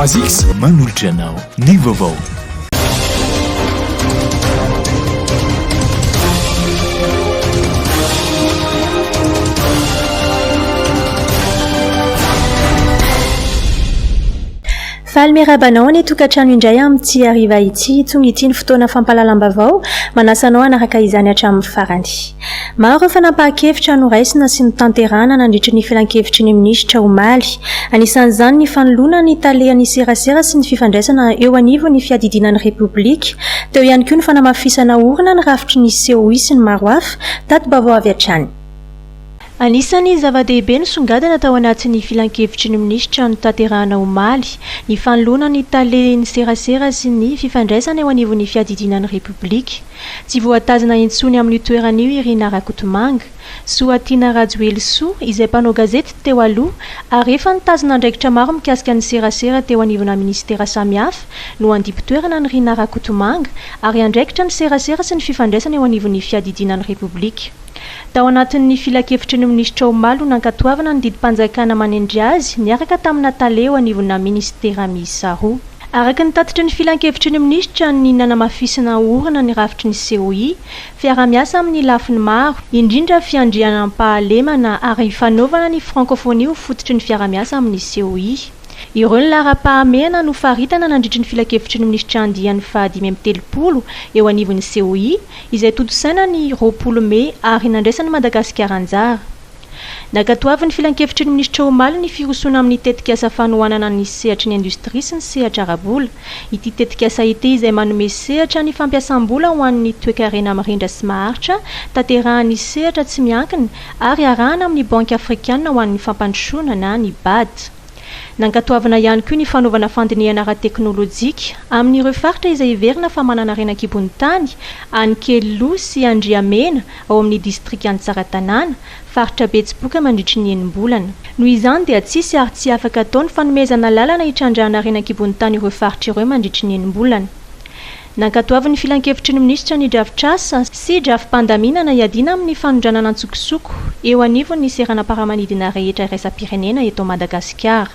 3X manolotra anao ny vaovao. Falmerabanao ny tokantrano indray amin'ity hariva ity tonga ity ny fotoana fampalalam-bavao manasanao anaraka izany hatramin'ny farany. Maro fanapahan-kevitra noraisina sy notanterana nandritra ny filan-kevitry ny minisitra omaly. Anisan'izany ny fanoloana ny talehan'ny serasera sy ny fifandraisana eo anivo ny fiadidinan'ny repoblika, teo ihany koa ny fanamafisana orina ny rafitry ny COI sy ny maro hafa tato-baovao avy hatrany. Anisany zava-dehibe ny songadina tao anatin'ny filan-kevitry ny minisitra no tanterahana omaly, ny fanoloana ny talehan'ny serasera sy ny fifandraisana eo anivon'ny fiadidinan'ny repoblika. Tsy voatazana intsony amin'ny toeran'io Irina Rakotomanga, Soatina Rajoelsoa izay mpanao gazety teo aloha ary efa nitazona andraikitra maro mikasika ny serasera teo anivona ministera samihafa no andipitoerana ny Irina Rakotomanga ary andraikitra ny serasera sy ny fifandraisana eo anivon'ny fiadidinan'ny repoblika. Tao anatin'ny filan-kevitry ny minisitra omaly no nankatoavana ny didim-panjakana manendry azy niaraka tamina tale eo anivona ministera miisa roa. Araka ny tatitry ny filan-kevitry ny minisitra ny nanamafisana orina ny rafitry ny COI, fiara-miasa amin'ny lafiny maro, indrindra fiandrianam-pahalemana ary fanaovana ny francophonie ho fototry ny fiara-miasa amin'ny COI. Ireo ny lara-pahamehana no faritana nandritry ny filan-kevitry ny minisitra andiany fa 530 eo anivon'ny COI, izay totosaina ny 20 Mey ary nandraisany Madagasikara anjara. Nakatoavy ny filan-kevitry ny minisitra omaly ny firosona amin'ny tetikasa fanohanana ny sehatry ny indostria sy ny sehatra ara-bola. Ity tetikasa ity izay manome sehatra ny fampiasam-bola ho an'ny toe-karena mirindra sy maharitra, tanterahan'ny sehatra tsy miankina ary arahana amin'ny banky afrikana ho an'ny fampandrosoana na ny BAD. Nankatoavana ihany koa ny fanaovana fandinihana ara-teknôlôjika amin'ireo faritra izay iverina fa manana renan-kibon'ny tany, Ankello sy Andriamena ao amin'ny distrika Antsaratanàna, faritra Betsiboka mandritry ny enim-bolana. Noho izany dia tsisy ary tsy afaka atao ny fanomezana lalana hitrandrahana renan-kibon'ny tany ireo faritra ireo mandritry ny enim-bolana. Nankatoavy ny filan-kevitry ny minisitra ny drafitrasa sy drafi-pandaminana iadina amin'ny fanondranana antsokosoko eo anivon'ny seranam-paramanidina rehetra iraisam-pirenena eto Madagasikara.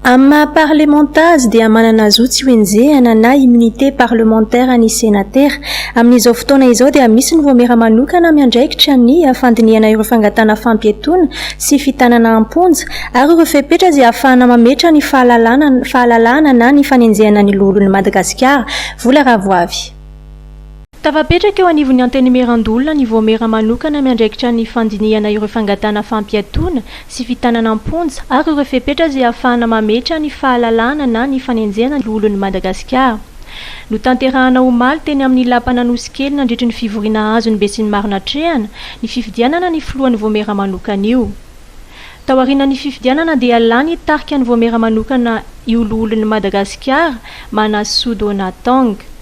Amin'ny maha-parlementazy dia manana zotsy hoenjehana na immunité parlementaire ny senatera. Amin'izao fotoana izao dia misy ny voamera manokana miandraikitra ny fandinihana ireo fangatana fampietona sy fitanana amponja ary ireo fepetra izay ahafahana mametra ny fahalalana na ny fanenjehana ny lolon'ny Madagasikara vola ravoavy. Tafapetraka eo anivon'ny antenemeran-dolona ny voamera manokana miandraikitra ny fandinihana ireo fangatana fampiatona sy fitanana amponja ary ireo fepetra izay ahafahana mametra ny fahalalana na ny fanenjehana ny lolon'ny Madagasikara. No tanterahana omaly teny amin'ny lapana nosy kely nandritry ny fivoriana azo ny be sy ny maro natrehana ny fifidianana ny filohan'ny voamera manokana io. Tao aorianan'ny fifidianana dia lany tarika ny voamera manokana io lolon'ny Madagasikara Manasoa Donatanga.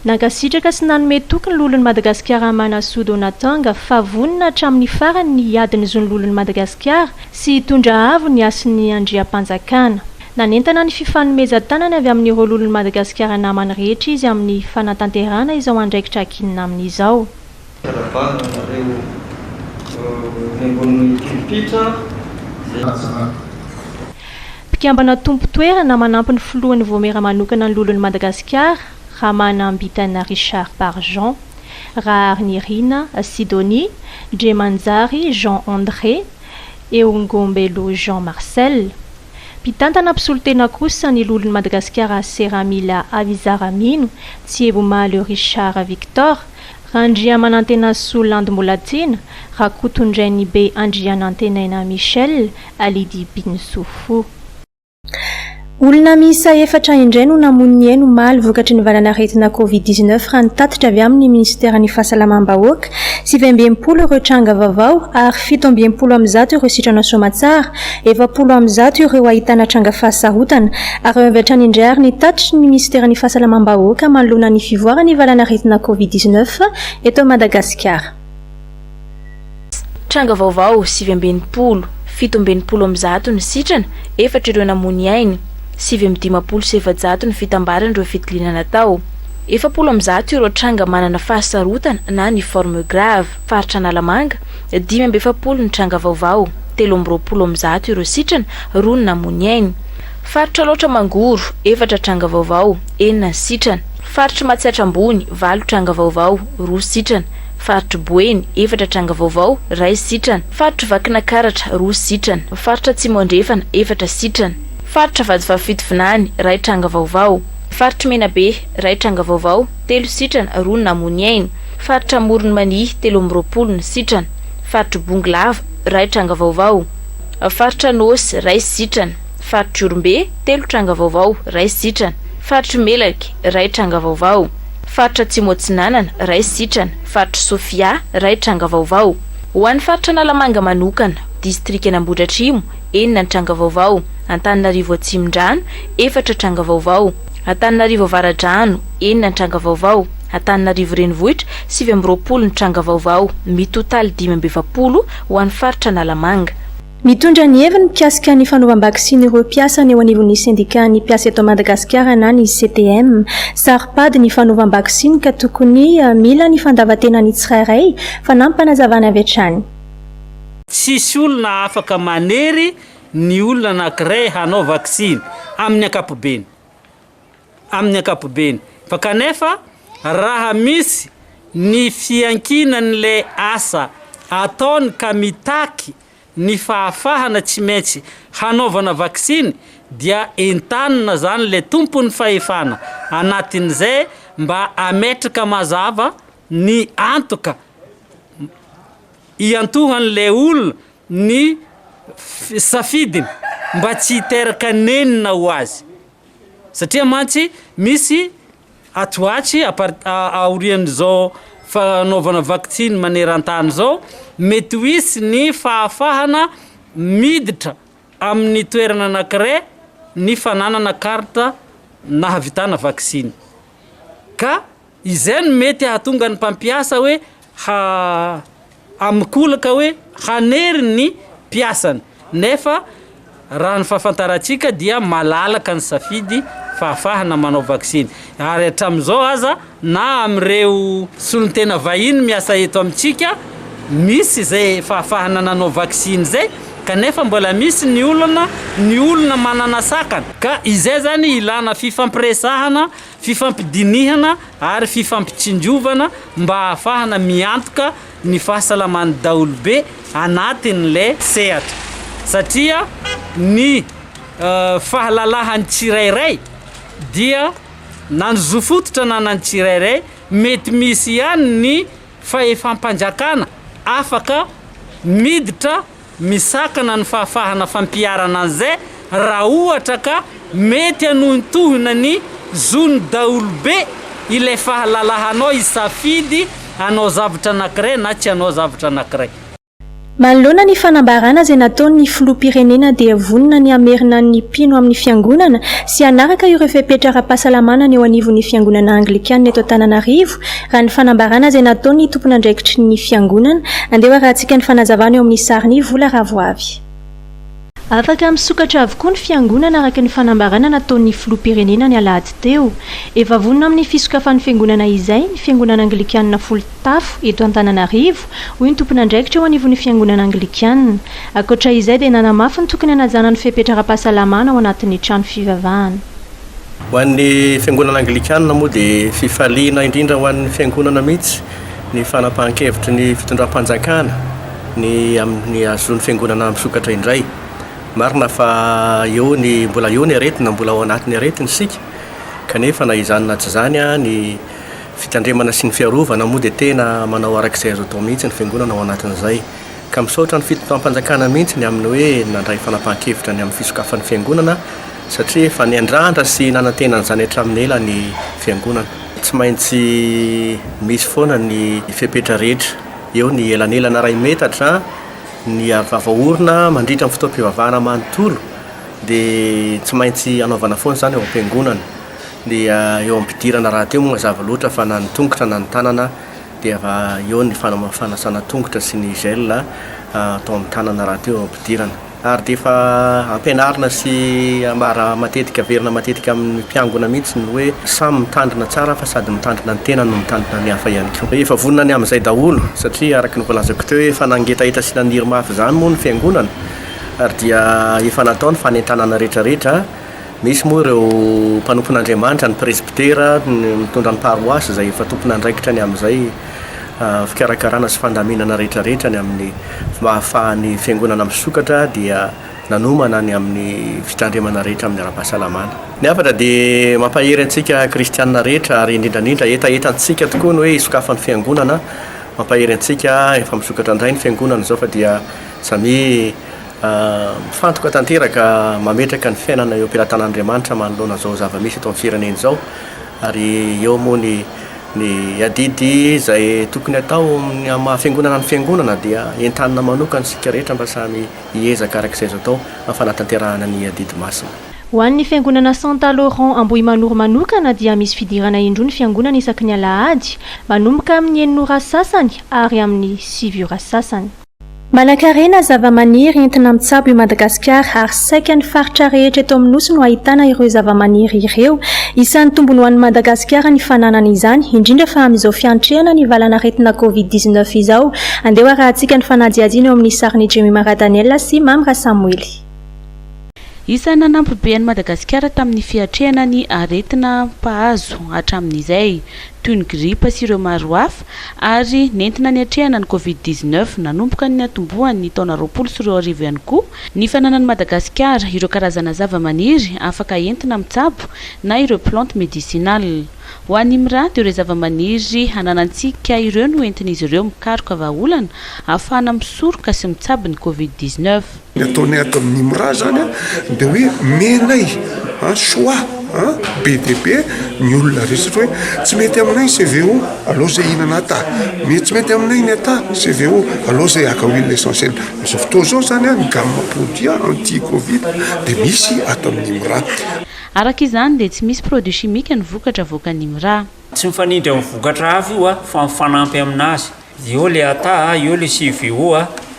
Nankasitraka sy nanome toky ny lolon'ny Madagasikara Manasoa Donatanga fa vonina hatramin'ny farany ny adiny zo ny lolon'ny Madagasikara sy hitondra avo ny asin'ny andriam-panjakana. Nanentana ny fifanomezan-tanany avy amin'ireo lolon'ny Madagasikara namany rehetra izy amin'ny fanatanterahana izao andraikitra akinina amin'izao. Mpikambana tompo toerana manampy ny filohan'ny voamera manokana ny lolon'ny Madagasikara, Ramana Ambitana Richard Barjean, Raharnirina Sidonie, Djemanzari Jean-André, Eongombelo Jean-Marcel. Mpitantana mpisolotena kosa ny lolon'ny Madagasikara Seramila Avizaramino, Tsiebomalio Richard Victor, Randria Manantena Soland Molatina, Rakotondrainy be Andrianantenaina Michel, Alidi Binsoufou. Olona miisa 4 indray no namoniny eny omaly vokatry ny valanaretina COVID-19 raha nitatitra avy amin'ny ministera ny fahasalamam-bahoaka 70 ireo tranga vaovao ary 70 ireo sitrana soamatsara, 70 ireo ahitana tranga fahasarotana ary avy hatrany indray ary nitatitry ny ministera ny fahasalamam-bahoaka manoloana ny fivoarana ny valanaretina COVID-19 eto Madagasikara. Tranga vaovao 70, 70 ny sitrana, 4 ireo namony ainy. 7 ny fitambarana ireo fitiliana tao. 70 ireo tranga manana fahasarotana na ny forme grave. Faritra Analamanga 5 ny tranga vaovao. 13 ireo sitrana, 2 ny namony ainy. faritra loatra mangoro 4 tranga vaovao 9 sitrana, faritra Matsiatra ambony 4 tranga vaovao 2 sitrana, faritra Boeny 4 tranga vaovao 1 sitrana, faritra Vakina Karatra 2 sitrana, faritra Tsimondrefana 4 sitrana, faritra Vadivavafito Vinany 1 tranga vaovao, faritra Menabe 1 tranga vaovao 3 sitrana 2 Namoniaina, faritra Morony Mani 3 sitrana, faritra Bongolava 1 tranga vaovao, faritra Nosy 1 sitrana, faritra Jorombe 3 tranga vaovao 1 sitrana, faritra Melaky 1 tranga vaovao, faritra Tsimotsinanana 1 sitrana, faritra Sofia 1 tranga vaovao. Ho an'ny faritra Analamanga manokana, distrikt Ambohidratrimo 9 tranga vaovao, Antananarivo Atsimondrano 4 tranga vaovao, Antananarivo Avaradrano 9 tranga vaovao, Antananarivo Renivohitra 7 tranga vaovao, mitotaly 520 ho an'ny faritra Analamanga. Mitondra ny heviny mpiasika ny fanaovam-bakisiny ireo mpiasa ny eo anivon'ny sendika ny mpiasa eto Madagasikara na ny CTM, saripady ny fanaovam-bakisiny ka tokony mila ny fandavatena ny tsirairay fa nampanazavana avy hatrany. Tsisy olona afaka manery ny olona anankiray hanao vaksiny amin'ny ankapobeny. Amin'ny ankapobeny. Fa kanefa raha misy ny fiankinan'ilay asa ataony ka mitaky ny fahafahana tsy maintsy hanaovana vaksiny dia entanina zany le tompony fahefana anatin'izay mba ametraka mazava ny antoka iantohan'le olona ny safidiny mba tsy hiteraka nenina ho azy satria mantsy misy atoatsy aorian'izao fanaovana vaksiny maneran-tany zao mety hisy ny fahafahana miditra amin'ny toerana anankiray ny fananana karta na havitana vaksiny ka izay no mety hahatonga ny mpampiasa hoe amikolaka hoe hanery ny mpiasany nefa raha ny fahafantarantsika dia malalaka ny safidy fahafahana manao vaksiny ary hatramin'izao aza na amin'ireo solon-tena vahiny miasa eto amintsika misy zay fahafahana nanao vaksiny zay kanefa mbola misy ny olona manana sakana ka izay zany ilana fifampiresahana, fifampidinihana ary fifampitsinjovana mba hahafahana miantoka ny fahasalaman'ny daolobe anatin'le sehatra satria ny fahalalahan'ny tsirairay dia nanzo fototra nanany tsirairay mety misy ihany ny fahefampanjakana afaka miditra misakana ny fahafahana fampiarana an'izay raha ohatra ka mety anohintohina ny zony daolobe ilay fahalalahanao isafidy anao zavatra anankiray na tsy anao zavatra anankiray. Manoloana ny fanambarana izay nataon'ny filoham-pirenena dia vonina ny amerina ny mpino amin'ny fiangonana sy anaraka ireo fepetra ara-pahasalamana ny eo anivon'ny fiangonana Anglikana eto Antananarivo raha ny fanambarana izay nataon'ny tompon'andraikitry ny fiangonana andeha rahantsika ny fanazavana eo amin'ny sariny Vola Ravoavy. Afaka misokatra avokoa ny fiangonana araka ny fanambarana nataon'ny filoham-pirenena ny alahady teo. Efa vonina amin'ny fisokafan'ny fiangonana izay ny fiangonana Anglikana Folotafo eto Antananarivo hoy ny tompon'andraikitra eo anivon'ny fiangonana Anglikana. Akoatra izay dia nanamafy ny tokony hanajana ny fepetra ara-pahasalamana ao anatin'ny trano fivavahana. Ho an'ny fiangonana Anglikana moa dia fifaliana indrindra ho an'ny fiangonana mihitsy ny fanapahan-kevitry ny fitondram-panjakana ny amin'ny azon'ny fiangonana misokatra indray. Marina fa eo ny mbola eo ny aretina mbola ao anatin'ny aretina sika kanefa na izany na tsy zany ny fitandremana sy ny fiarovana moa dia tena manao arak'izay azo atao mihitsy ny fiangonana ao anatin'izay ka misaotra ny fitondram-panjakana mihitsy ny amin'ny hoe nandray fanapahan-kevitra ny amin'ny fisokafan'ny fiangonana satria fa ny andrandra sy nanantenany zany hatramin'ny ela ny fiangonana tsy maintsy misy foana ny fepetra rehetra eo ny elanelana ray metatra ny vavaorona mandritra ny fotoam-pivavahana manontolo dia tsy maintsy anaovana foana zany eo am-piangonana dia eo ampidirana raha teo moa mazava loatra fa na ny tongotra na ny tanana dia eo ny fanasana tongotra sy ny gel atao amin'ny tanana raha teo ampidirana ary dia efa ampianarina sy ambara matetika averina matetika amin'ny mpiangona mihitsy ny hoe samy mitandrina tsara fa sady mitandrina ny tena no mitandrina ny hafa ihany koa. Efa vonina ny amin'izay daholo satria araka ny voalazako teo hoe efa nangetaheta sy naniry mafy zany moa ny fiangonana ary dia efa natao ny fanentanana rehetrarehetra misy moa ireo mpanompon'Andriamanitra ny presbytera mitondra ny paroasy zay efa tompon'andraikitra ny amin'izay fikarakarana sy fandaminana rehetrarehetra ny amin'ny mahafahan'ny fiangonana misokatra dia nanomana ny amin'ny fitandremana rehetra amin'ny ara-pahasalamana. Ny afatra dia mampahery antsika kristianina rehetra ary indrindrandrindra etaetantsika tokoa ny hoe isokafan'ny fiangonana, mampahery antsika efa misokatra indray ny fiangonana zao fa dia samy mifantoka tanteraka mametraka ny fiainana eo am-pelatan'Andriamanitra manoloana zao zava-misy eto amin'ny firenena izao, ary eo moa ny adidy zay tokony atao mahafiangonana ny fiangonana dia entanina manokana sika rehetra mba samy hiezaka arak'izay zao atao mafanatanterahana ny adidy masina. Ho an'ny fiangonana Santa Laurent Ambohimanoro manokana dia misy fidirana indroa ny fiangonana isaky ny alahady manomboka amin'ny 9 ora sasany ary amin'ny 7 ora sasany. Manan-karena zava-maniry entina mitsabo i Madagasikara ary saika ny faritra rehetra eto amin'ny nosy no ahitana ireo zava-maniry ireo. Isan'ny tombony ho an'i Madagasikara ny fananana izany, indrindra fa amin'izao fiantrehana ny valanaretina Covid-19 izao. Andeha arahantsika ny fanadihadiana eo amin'ny sarin'i Jemmy Maradaniel sy Mamra Samuely. Isan'ny nanampy be an'i Madagasikara tamin'ny fiatrehana ny aretina mpahazo hatramin'izay toy ny gripa sy ireo maro hafa ary nentina ny atrehana ny Covid-19 nanomboka ny atombohan'ny taona 2020 ihany koa ny fananan'i Madagasikara ireo karazana zava-maniry afaka entina mitsabo na ireo plante médicinale. Ho an'ny Mira dia ireo zava-maniry hananantsika ireo no entin'izy ireo mikaroka vahaolana ahafahana misoroka sy mitsabo ny Covid-19. Ny ataonay ato amin'ny Mira zany dia hoe menay soa be dia be ny olona resatra hoe tsy mety aminay CVO aloha zay ihinana ata, tsy mety aminay ny ata CVO aloha zay aka huile essentielle. Izao fotoa zao zany ny gamme produit anti-Covid dia misy ato amin'ny Mira. Araka izany dia tsy misy produit chimique ny vokatra avoakan'ny Mira. Tsy mifanindry amin'ny vokatra hafa io fa mifanampy aminazy. Eo le ata, eo le CVO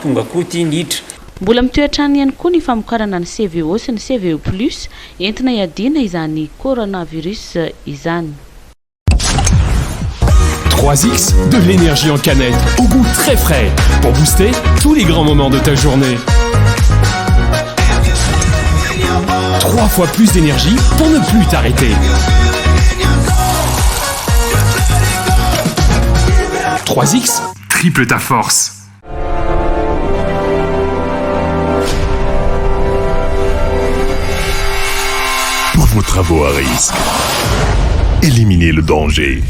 tonga koa tia niditra. Mbola mitoetrany ihany koa ny famokarana ny CVO sy ny CVO plus entina iadiana izany coronavirus izany. 3X, de l'énergie en canette, au goût très frais, pour booster tous les grands moments de ta journée. 3 fois plus d'énergie pour ne plus t'arrêter. 3X, triple ta force. Pour vos travaux à risque, éliminez le danger.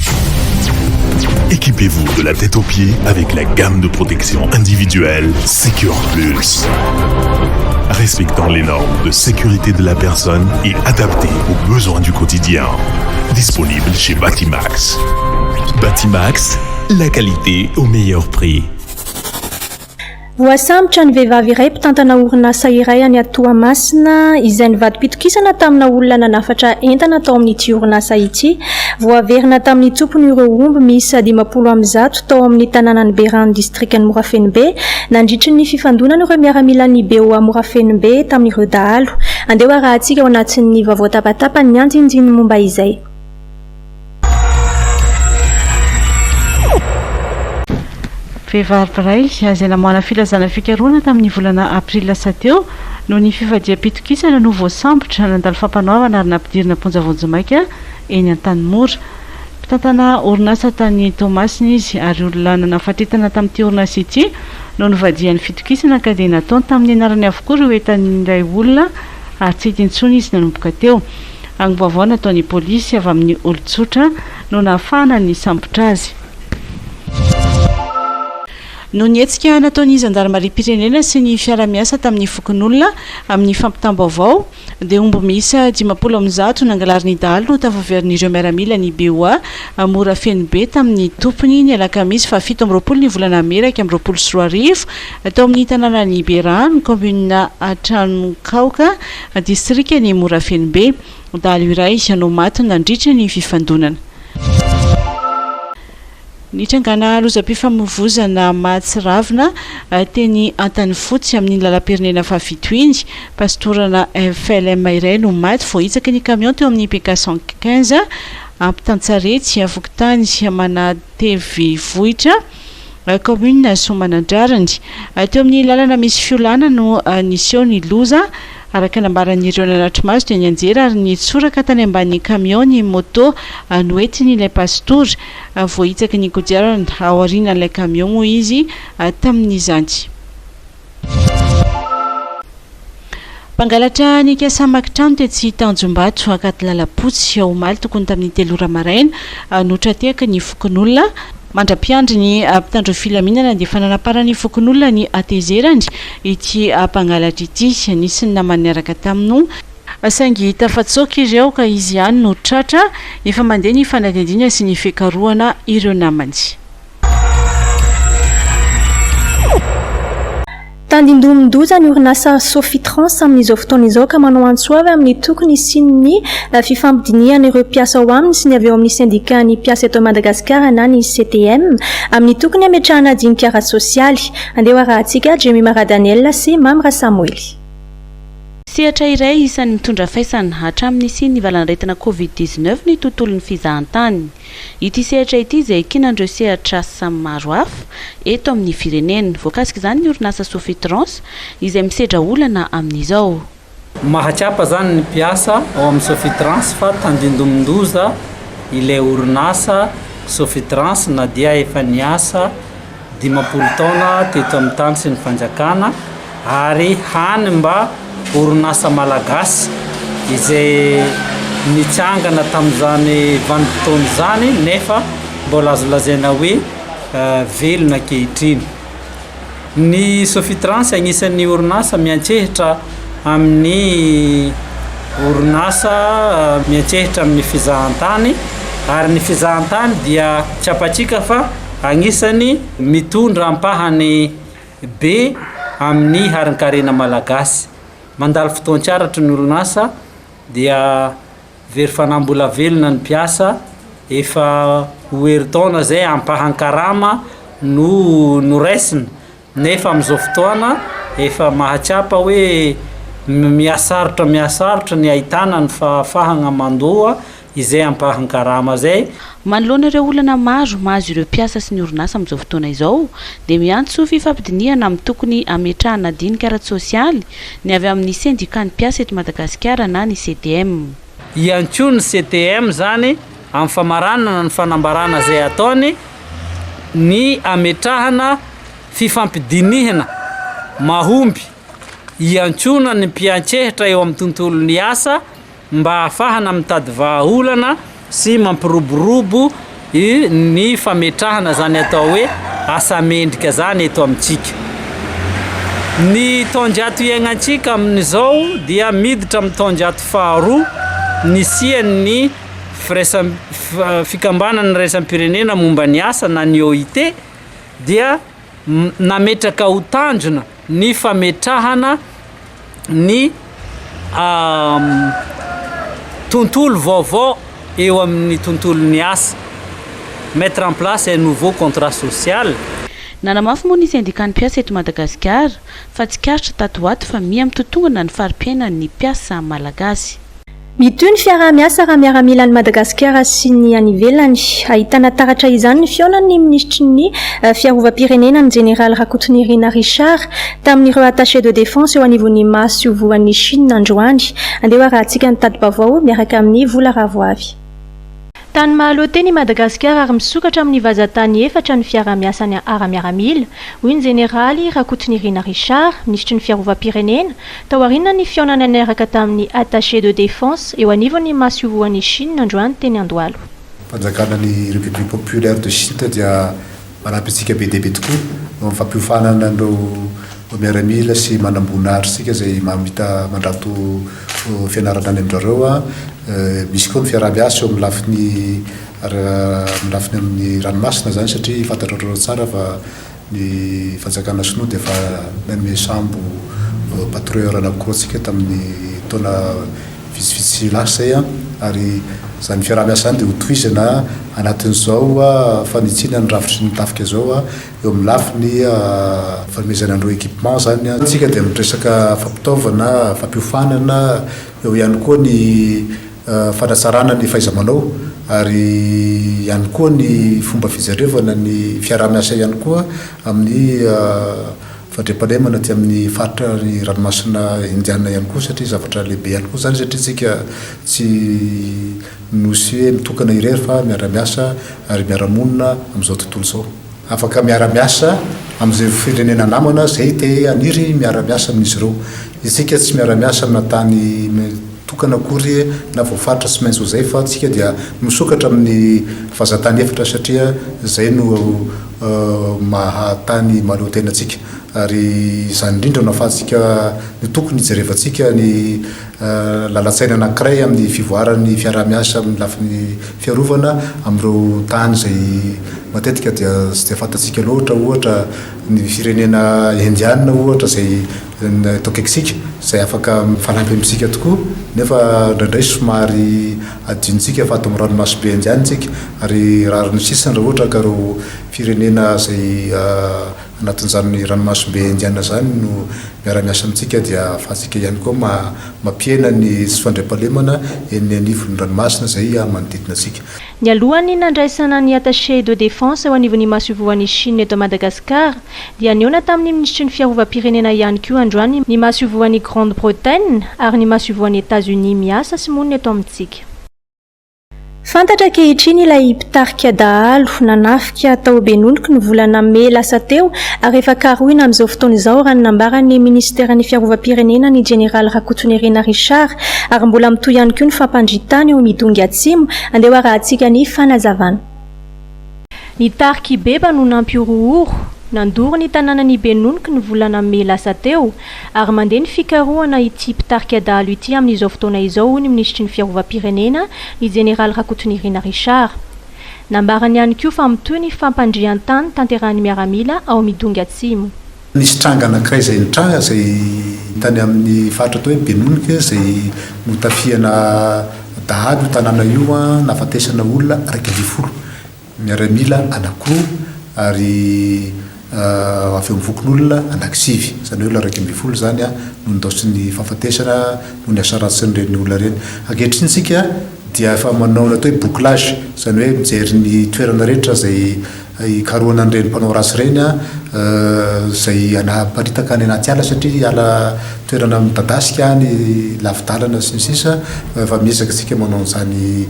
Équipez-vous de la tête aux pieds avec la gamme de protection individuelle Secure Plus. Respectant les normes de sécurité de la personne et adaptée aux besoins du quotidien. Disponible chez Batimax. Batimax, la qualité au meilleur prix. Voasambotra ny vehivavy iray mpitantana orinasa iray any Toamasina izay nivady-pitokisana tamina olona nanafatra entana tao amin'ity orinasa ity. Voaverina tamin'ny tompony ireo omby misy 50 tao amin'ny tanànan'ny Berano distrikt'ny Morafenimbe nandritry ny fifandonana ireo miaramilan'ny BO Morafenimbe tamin'ireo dahalo. Andeha arahantsika ao anatin'ny vaovao tapatapany ny andinindiny momba izay. Vehivavy iray izay namoana filazana fikarohana tamin'ny volana aprila teo no ny fifadiam-pitokisana no voasambotra nandalo fampanaovana ary nampidirina Ponjavonjomaika eny Antanimora. Mpitantana orinasa tany Tomasina izy ary olona nanafatitana tamin'ity orinasa ity no nivadian'ny fitokisana ka dia nataony tamin'ny anarany avokoa ireo entan'ilay olona ary tsy tintsony izy nanomboka teo. Agnivaovao nataon'ny polisy avy amin'ny olon-tsotra no nahafahana ny sambotra azy. No nietsika nataon'ny zandarmaria-pirenena sy ny fiara-miasa tamin'ny fokon'olona amin'ny fampitam-baovao dia omby miisa 50 nangalariny dahalo no tafaverin'ireo miaramila ny BOA Morafenimbe tamin'ny tompony ny alakamisy 17 ny volana Meraka 2020 tao amin'ny tanànan'ny Berano commune Trankaoka distrikt'ny Morafenimbe. Dahalo iray no maty nandritra ny fifandonana. Ny trangana lozam-pifamoivoizana Matsiravina teny Antanifotsy amin'ny lalam-pirenena fahavitoiny pastorana FLM iray no maty vao hitsaka ny camion teo amin'ny PK 115 ampitantsarety avokotany manatevy vohitra commune Somanandrarany teo amin'ny lalana misy fiolana no niseho ny loza araka nambaran'ireo nanatry maso dia ny anjera ary ny tsoraka tany amban'ny camion ny moto noentiny ilay pastory voahitsaka ny kodiarana ao aorianan'ilay camion moa izy tamin'izany. Mpangalatra ny Kasamakitrano dia tsy Tanjombato akaty lalapotsy ao omaly tokony tamin'ny 3 ora maraina notrateka ny fokon'olona mandra-piandry ny mpitandro filaminana dia fananaparany fokon'olona ny atezerany ity mpangalatra ity nisy ny namany araka tamino saingy tafatsoka ireo ka izy ihany no tratra efa mandeha ny fanadindiana sy ny fikarohana ireo namany. Tandindomindoza ny orinasa Sofitrans amin'izao fotoana izao ka manao antsoavy amin'ny tokony sin'ny fifampidiniana ireo mpiasa ao aminy sy ny avy eo amin'ny syndicat ny mpiasa eto Madagasikara na ny CTM amin'ny tokony ametrahana dinika ara-sosialy. Andeha arahantsika Jemmy Maradaniel sy Mamra Samuel. Sehatra iray isan'ny mitondra faisana hatramin'ny sy ny valan'aretina COVID-19 ny tontolon'ny fizahantany. Ity sehatra ity izay kinandreo sehatra samy maro hafa eto amin'ny firenena. Voakasika izany ny orinasa Sofitrans izay misedra olana amin'izao. Mahatsapa zany ny mpiasa ao amin'ny Sofitrans fa tandindomindoza ilay orinasa Sofitrans na dia efa niasa 50 taona teto amin'ny tany sy ny fanjakana ary hany mba orinasa malagasy izay nitsangana tamin'izany vanim-potoana izany nefa mbola azo lazaina hoe velona ankehitriny. Ny Sofitrans agnisan'ny orinasa miantsehitra amin'ny orinasa miantsehitra amin'ny fizahantany ary ny fizahantany dia tsy apatsika fa agnisan'ny mitondra ampahany be amin'ny haran-karena malagasy. Mandalo fotoana tsara ny orinasa dia very fanambola velona ny mpiasa efa hoeritaona zay ampahan-karama no raisina nefa amin'izao fotoana efa mahatsapa hoe miasarotra ny ahitana ny fahafahana mandoa izay ampahan-karama zay. Manoloana ireo olana maro mahazo ireo mpiasa sy ny orinasa amin'izao fotoana izao dia miantso fifampidiniana amin'ny tokony ametrahana dinika ara-sosialy ny avy amin'ny syndicat ny mpiasa eto Madagasikara na ny CTM. Iantso ny CTM zany amin'ny famaranana ny fanambarana zay ataony ny ametrahana fifampidinihana mahomby iantsona ny mpiantsehitra eo amin'ny tontolon'ny asa mba ahafahana mitady vahaolana sy mampiroborobo ny fametrahana zany atao hoe asa mendrika zany eto amintsika. Ny taonjato iainantsika amin'izao dia miditra amin'ny taonjato faharoa nisian'ny fikambanana raisam-pirenena momba ny asa na ny OIT dia nametraka ho tanjona ny fametrahana ny tontolo vaovao eo amin'ny tontolon'ny asa, mettre en place un nouveau contrat social. Nanamafy moa ny syndicat ny mpiasa eto Madagasikara fa tsy karitra tato ato fa miha-mitotongana ny fari-piainan'ny mpiasa malagasy. Mitoy ny fiaraha-miasa raha miaramila ny Madagasikara sy ny any ivelany. Ahitana taratra izany ny fionan'ny ministry ny fiarovam-pirenena ny Général Rakotonirina Richard tamin'ireo attaché de défense eo anivon'ny Masy voan'ny Chine androany. Andeha arahantsika ny tady-baovao miaraka amin'ny Vola Ravoavy. Tany mahaloate ny Madagasikara ary misokatra amin'ny vazatany efatra ny fiaraha-miasa ny ara-miaramila, hoy ny Généraly Rakotonirina Richard, ministry ny fiarovam-pirenena, tao aoriana ny fionana niaraka tamin'ny attaché de défense eo anivon'ny Masy voan'ny Chine androany teny Andohalo. Fanjakana ny République populaire de Chine dia manampy antsika be dia be tokoa no fampihofanana no miaramila sy manambonary sika zay mamita mandrato fianarana any amin'ireo misy koa ny fiaraha-miasa eo amin'ny lafiny amin'ny ranomasina zany satria fantatrareo tsara fa ny fanjakana sinoa dia fa nanome sambo patrouilleur anakiroa tamin'ny taona vitsivitsy lasa zay ary zany fiaraha-miasa any dia hotohizana anatin'izao fanitsina ny ravitry ny tafika zao eo amin'ny lafiny fanomezana andreo équipement zany tsika dia mitresaka fampitaovana fampiofanana eo ihany koa ny fanatsarana ny fahaiza-manao ary ihany koa ny fomba fijerevana ny fiaraha-miasa ihany koa amin'ny fandriam-pahalemana ty amin'ny faritra ny ranomasina indiana ihany koa satria zavatra lehibe ihany koa zany satria tsika tsy nosy hoe mitokana irery fa miara-miasa ary miara-monina amin'izao tontolo zao afaka miara-miasa amin'izay firenena namana zay te aniry miara-miasa amin'izy ireo isika tsy miara-miasa amina tany tokana akory na voafaritra tsy maintsy ho zay fa tsika dia misokatra amin'ny fazatany efitra satria zay no mahatany maleo tenatsika ary izany indrindra no ahafahantsika ny tokony hijerevantsika ny lalatsaina anankiray amin'ny fivoaran'ny fiara-miasa amin'ny lafin'ny fiarovana amin'ireo tany zay matetika dia tsy dia fantatsika loatra ohatra ny firenena indiana ohatra zay tokekisika zay afaka mifanampy amintsika tokoa nefa indraindray somary adinontsika fa ato amin'ny ranomasobe indianitsika ary raha ny sisany raha ohatra ka reo firenena zay anatin'izany ranomasobe indiana zany no miara-miasa amintsika dia ahafahantsika ihany koa mampiena ny tsy fandriam-pahalemana eny anivon'ny ranomasina zay manodidina atsika ny alohany nandraisana ny attaché de défense ho anivon'ny mahasovoan'ny Chine eto Madagascar dia niona tamin'ny ministry ny fiarovam-pirenena ihany koa androany ny mahasovoan'ny Grande-Bretagne ary ny mahasovoan'ny États-Unis miasa sy monina eto amintsika. Fantatra ankehitriny ilay mpitarika dahalo nanafika tao Benolika ny volana May lasa teo ary efa karohina amin'izao fotoana izao raha nambarany ministera ny fiarovam-pirenena ny Général Rakotonerina Richard ary mbola mitoy ihany koa ny fampandritany eo Midongy Atsimo andeha arahantsika ny fanazavana. Ny tariky beba no nampiorohoro nandoro ny tanànany Benolika ny volana May lasa teo ary mandeha ny fikarohana ity mpitarika dahalo ity amin'izao fotoana izao ny ministry ny fiarovam-pirenena ny Général Rakotonerina Richard. Nambarany ihany koa fa mitoy ny fampandrian-tany tanterahany miaramila ao Midongy Atsimo. Nisy tranga anankiray zay nitranga zay tany amin'ny faritra atao hoe Benolika zay notafiana dahalo tanàna io nafatesana olona 20 miaramila anankiroa ary avy mivokon'olona anankisivy zany hoe olona 20 zany no ndosy ny fahafatesana no ny asaratsy nireny olona reny ankehitriny tsika dia efa manao atao hoe bouclage zany hoe mijery ny toerana rehetra zay ikarohana an'ireny mpanao rasy reny zay anaparitaka any anaty ala satria ala toerana midadasika ny lavidalana sy ny sisa efa miezaka tsika manao an'izany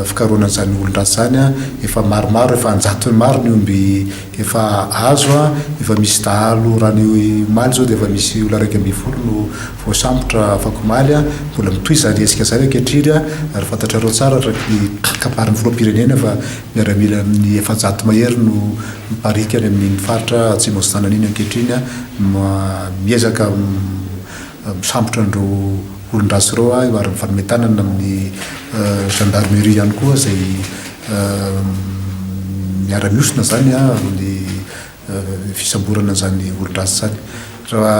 fikarohana an'izany olon-dratsy zany efa maromaro efa anjato maro ny omby efa azo efa misy dahalo raha ny maly zao dia efa misy olona 20 no voasambotra afaka maly mbola mitoy zany esika zany ankehitriny ary fantatrareo tsara raky kaparin'ny filoham-pirenena fa miaramila amin'ny efajato mahery no miparika any amin'ny faritra atsimo sy tanan'iny ankehitriny miezaka misambotra an'ireo olon-dratsy ireo ary mifanometanana amin'ny gendarmerie ihany koa zay miara-miosina zany amin'ny fisamborana zany olon-dratsy zany raha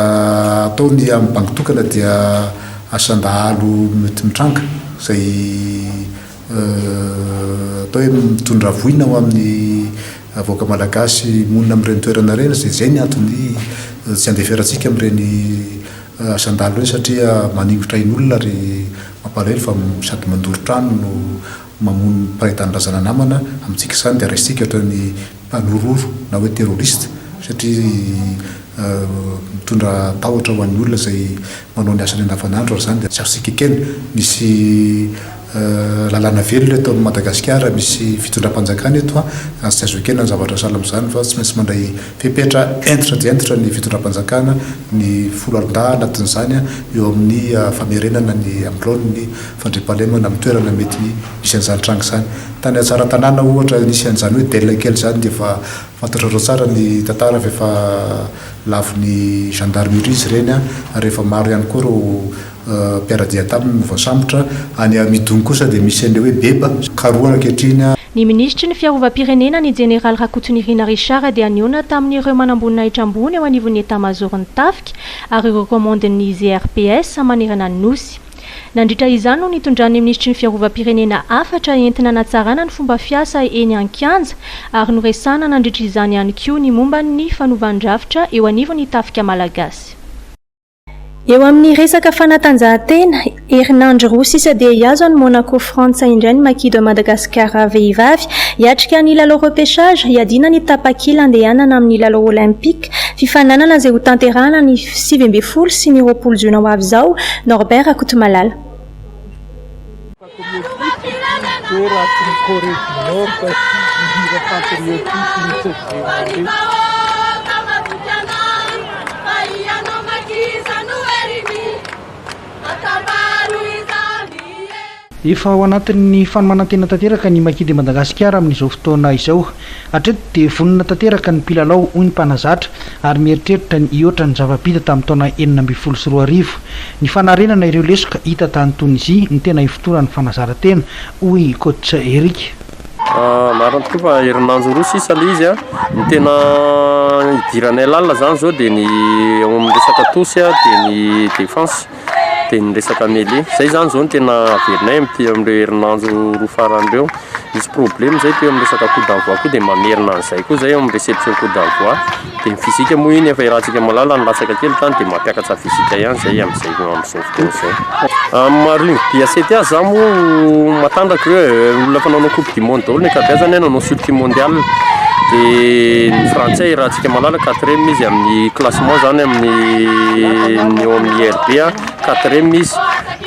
ataony amin'ny banky tokana dia asan-dahalo mety mitranga zay atao hoe mitondra voina ho amin'ny avoaka malagasy monina amin'ireny toerana reny zay ny antony tsy andeferatsika amin'ireny asan-dahalo reny satria manimbotra in'olona ary mampalahelo fa sady mandoro trano no mamono mpahitan'razana namana amintsika zany dia raisitsika ohatra ny mpanororo na hoe terroriste satria mitondra tahotra ho an'ny olona zay manao ny asany andavanandro ary zany dia tsy azosika ekeny misy lalàna velona eto amin'ny Madagasikara misy fitondram-panjakana eto tsy azo ekena ny zavatra sahala amin'izany fa tsy maintsy mandray fepetra entitra dia entitra ny fitondram-panjakana ny folo alindahy anatin'izany eo amin'ny famerenana ny amlony ny fandriam-pahalemana amin'ny toerana mety misy an'izany tranga izany tany atsara tanàna ohatra nisy an'izany hoe delina kely zany dia efa fantatrareo tsara ny tantara fa efa lavin'ny gendarmerie izy ireny ary efa maro ihany koa reo mpiaradia taminy voasambotra any Midongy kosa dia misy an'ilay hoe beba karohana ankehitriny. Ny ministry ny fiarovam-pirenena ny Général Rakotonerina Richard dia niona tamin'ireo manambonina ambony eo anivon'ny état-major-ny Tafika ary ireo commande-ny GRPS manerana ny nosy. Nandritra izany no nitondran'ny ministry ny fiarovam-pirenena afatra entina natsarana ny fomba fiasa eny an-kianja ary noresana nandritra izany ihany koa ny momba ny fanovan-drafitra eo anivon'ny Tafika malagasy. Eo amin'ny resaka fanatanjahantena Herinandro Rousy sady iazo any Monaco Frantsa indray ny makido Madagasikara vehivavy hiatrika ny lalao repêchage hiadina ny tapakila andehanana amin'ny lalao olympique fifananana izay ho tanterahana ny 20 sy ny 20 jona ho avy izao. Norbert Akotomalala. Efa ao anatin'ny fanomanantena tanteraka ny makidy Madagasikara amin'izao fotoana izao. Hatreto dia vonina tanteraka ny mpilalao hoy ny mpanazatra ary mieritreritra ny iotra ny zava-bita tamin'ny taona 2024. Ny fanarenana ireo lesoka hita tany Tunisia ny tena hifotoana ny fanazara-tena hoy coach Eric. Marina tokoa fa herinandro roa sisa le izy ny tena idiranay lalina zany zao dia ny ao amin'ny resaka tosy dia ny défense dia ny resaka mêlée zay zany zao ny tena averinay amin'ireo herinandro roa faran'ireo. Misy problème zay teo amin'ny resaka coup d'envoi koa dia mamerina an'izay koa zay amin'ny réception coup d'envoi dia ny fizika moa iny efa irahantsika malala ny latsaka kely tany dia mampiakatra fizika ihany zay amin'izay amin'izao fotoana izao. Marine BACTA za moa matandraka hoe olona fananao coupe du monde daholo ny akabiazany nanao circuit mondial dia ny frantsay irahantsika malala 4e izy amin'ny classement zany amin'ny eo amin'ny RB 4e izy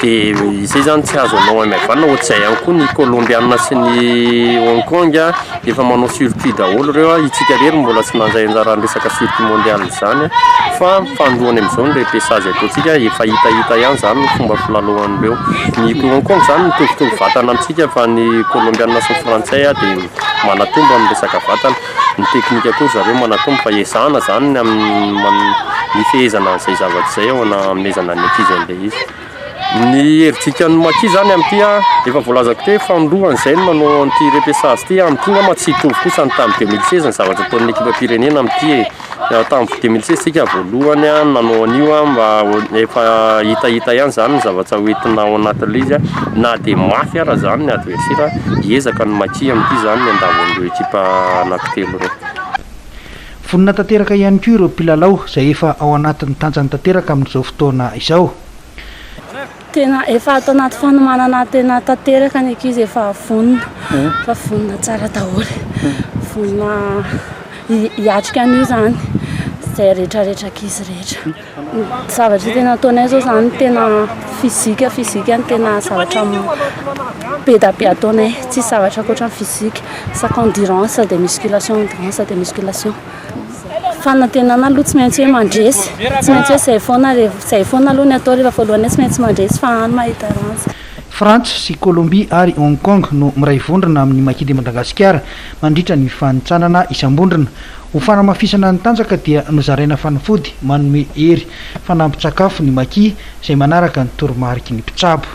dia izay zany tsy azo anao amavanina ohatr'izay ihany koa ny colombiana sy ny Hong Kong efa manao circuit daholo reo itsika rery mbola tsy nanjay anjarany resaka circuit mondial zany fa fandohany amin'izao ny repêchage ataontsika efa hitahita ihany zany ny fomba filalohan'ireo. Ny Hong Kong zany mitovitovy vatana amintsika fa ny colombiana sy ny frantsay dia manatombo amin'ny resaka vatana. Ny teknika koa zareo manatombo fa esahana zany ny fehezana an'izay zavatra zay ao amezana ny ankizy an'ilay izy. Ny heritrika ny maki zany amin'ity efa voalazako teo fanolohan'izay no manao an'ity repêchage ity amin'ity ngamba tsy hitovy kosa ny tamin'ny 2016 ny zavatra ataon'ny ekipa pirenena amin'ity tamin'ny 2016 tsika voalohany nanao an'io mba efa hitahita ihany zany ny zavatra hoentina ao anatin'ilay izy na dia mafy ara zany ny adversaire hiezaka ny maki amin'ity zany ny andavan'ireo ekipa anankitelo reo. Vonina tanteraka ihany koa ireo mpilalao izay efa ao anatin'ny tanjany tanteraka amin'izao fotoana izao. Tena efa ato anaty fanomanana tena tanteraka ny ankizy efa vonina fa vonina tsara daholo vonina hiatrika an'io zany izay rehetrarehetra ankizy rehetra. Zavatra tena ataonay zao zany tena fizika ny tena zavatra be da be ataonay tsy zavatra ankoatra ny fizika sak endurance de musculation endurance de musculation. Fanantenana aloha tsy maintsy hoe mandresy tsy maintsy hoe zay foana aloha ny atao rehefa voalohany tsy maintsy mandresy fa any mahita ransy. Frantsa sy Colombie ary Hong Kong no miray vondrona amin'ny makidy Madagasikara mandritra ny fanitsanana isam-bondrona. Ho fanamafisana ny tanjaka dia nozaraina fanafody manome hery fanampin-tsakafo ny maki izay manaraka ny toromarika ny mpitsabo.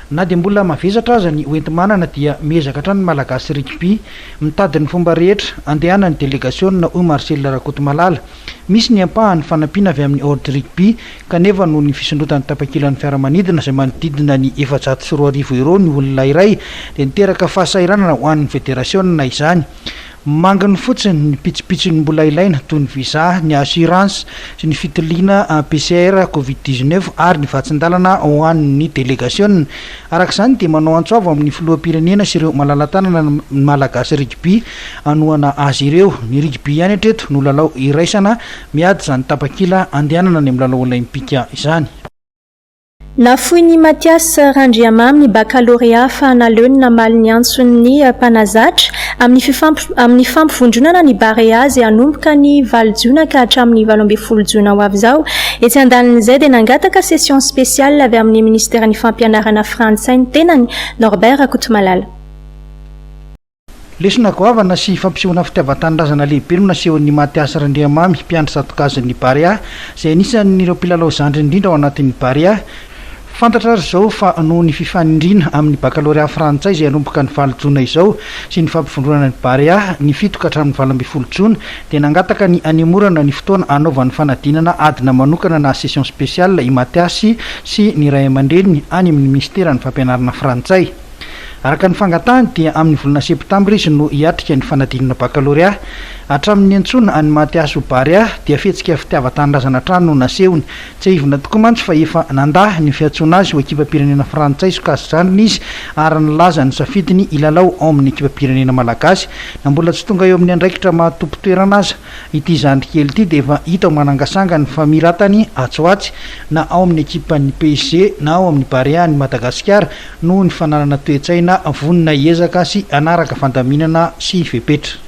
Na dia mbola mavesatra aza ny hoenti-manana dia miezaka hatrany malagasy rugby mitady ny fomba rehetra andehanany délégation hoy Marcel Rakotomalala. Misy ny ampahany fanampiana avy amin'ny ordre rugby kanefa noho ny fisondrotan'ny tapakilan'ny fiaramanidina izay manodidina ny 440 euro ny olona iray dia niteraka fahasairanana ho an'ny fédération izany. Mangany fotsiny ny pitsipitsiny mbola ilaina toy ny visa, ny assurance sy ny fitiliana PCR Covid-19 ary ny vatsin-dalana ho an'ny délégation. Arak'izany dia manao antsoavo amin'ny filoham-pirenena sy ireo malala-tanana malagasy rugby anohana azy ireo. Ny rugby ihany hatreto no lalao iraisana miady izany tapakila andehanana ny amin'ny lalao olimpika izany. Nafoiny Mathias Randriamamy ny baccalauréat fa naleony namaly ny antson'ny mpanazatra amin'ny fampivondronana ny barea izay hanomboka ny 20 Jona ka hatramin'ny 12 Jona ho avy izao. Etsy andanin'izay dia nangataka session spéciale avy amin'ny ministèren'ny fampianarana frantsay ny tenany. Norbert Akotomalala. Lesona goavana sy fampisehoana fitiavan-tanindrazana lehibe no nasehon'ny Mathias Randriamamy mpiandry satokazan'ny barea izay anisan'ireo mpilalao zandry indrindra ao anatin'ny barea. Fantatra azy izao fa noho ny fifanindrina amin'ny baccalauréat frantsay izay hanomboka ny 20 Jona izao sy ny fampivondronana ny barea ny 7 ka hatramin'ny 12 Jona dia nangataka ny anemorana ny fotoana anaovan'ny fanadinana adina manokana na session spéciale i Mathias sy ny ray aman-dreniny any amin'ny ministèren'ny fampianarana frantsay. araka ny fangatahany dia amin'ny volana septambra izy no hiatrika ny fanadinana bakalorea hatramin'ny antsona any Matias Barea dia fihetsika fitiava-tanindrazana trano no nasehony tsy ivona tokoa mantsy fa efa nandahy ny fiantsoana azy ho ekipa-pirenena frantsay sokasy-drandrina izy ary nilaza ny safidiny ilalao ao amin'ny ekipa-pirenena malagasy na mbola tsy tonga eo amin'ny andraikitra mahatompo toerana aza ity zandry kely ity dia efa hita ho manangasanga ny famiratany atsoatsy na ao amin'ny ekipan'ny PSG na ao amin'ny Barea ny Madagasikara no ny fananana toe-tsaina vonina hiezaka sy anaraka fandaminana sy fepetra.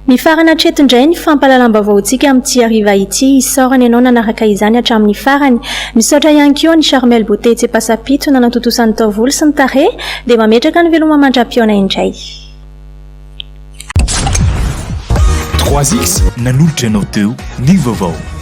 Mifarana hatreto indray ny fampalalam-baovaontsika amin'ity hariva ity isaorana ianao nanaraka izany hatramin'ny farany misaotra ihany koa ny Charmel Beauté Tsepasapito nanatotosan'ny taovolo sy ny tarehy dia mametraka ny veloma mandra-piona indray. 3X nanolotra ianao teo ny vaovao.